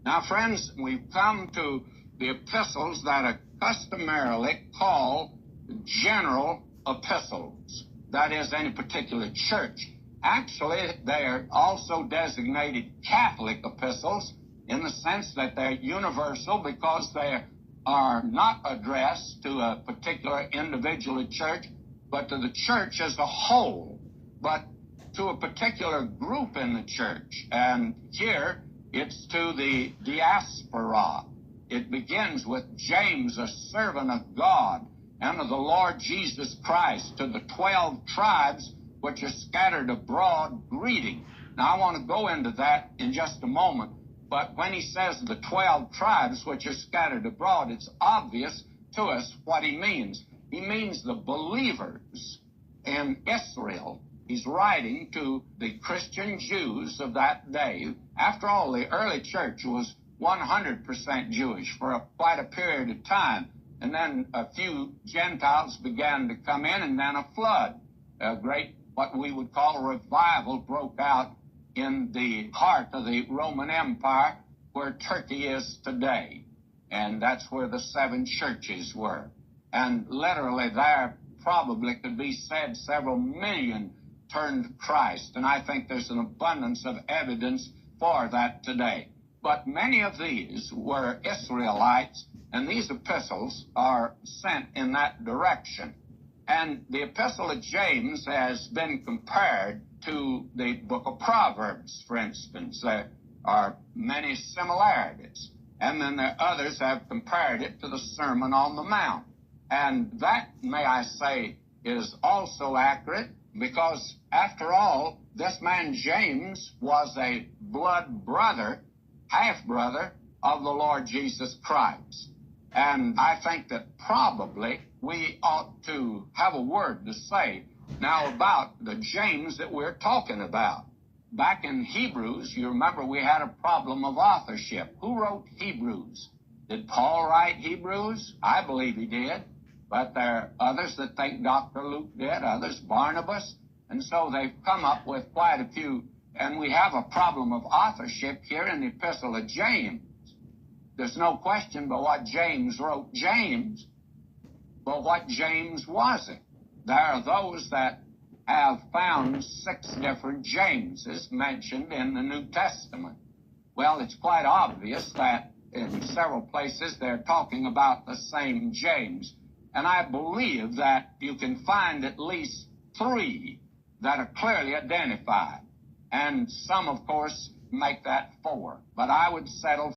Now, friends, we've come to the epistles that are customarily called general epistles. That is, any particular church. Actually, they are also designated Catholic epistles in the sense that they're universal because they are not addressed to a particular individual church, but to the church as a whole, but to a particular group in the church. And here, it's to the diaspora. It begins with James, a servant of God and of the Lord Jesus Christ, to the 12 tribes which are scattered abroad, greeting. Now, I want to go into that in just a moment, but when he says the 12 tribes which are scattered abroad, it's obvious to us what he means. He means the believers in Israel. He's writing to the Christian Jews of that day. After all, the early church was 100% Jewish for quite a period of time. And then a few Gentiles began to come in, and then a flood. A great, what we would call a revival, broke out in the heart of the Roman Empire, where Turkey is today. And that's where the 7 churches were. And literally there probably could be said several million turned to Christ. And I think there's an abundance of evidence for that today. But many of these were Israelites, and these epistles are sent in that direction. And the epistle of James has been compared to the book of Proverbs, for instance. There are many similarities. And then there others have compared it to the Sermon on the Mount. And that, may I say, is also accurate, because after all, this man James was a blood brother, half-brother of the Lord Jesus Christ. And I think that probably we ought to have a word to say now about the James that we're talking about. Back in Hebrews, you remember we had a problem of authorship. Who wrote Hebrews? Did Paul write Hebrews? I believe he did. But there are others that think Dr. Luke did, others Barnabas. And so they've come up with quite a few. And we have a problem of authorship here in the epistle of James. There's no question but what James wrote James. But what James was it? There are those that have found 6 different Jameses mentioned in the New Testament. Well, it's quite obvious that in several places they're talking about the same James. And I believe that you can find at least 3 that are clearly identified. And some, of course, make that 4. But I would settle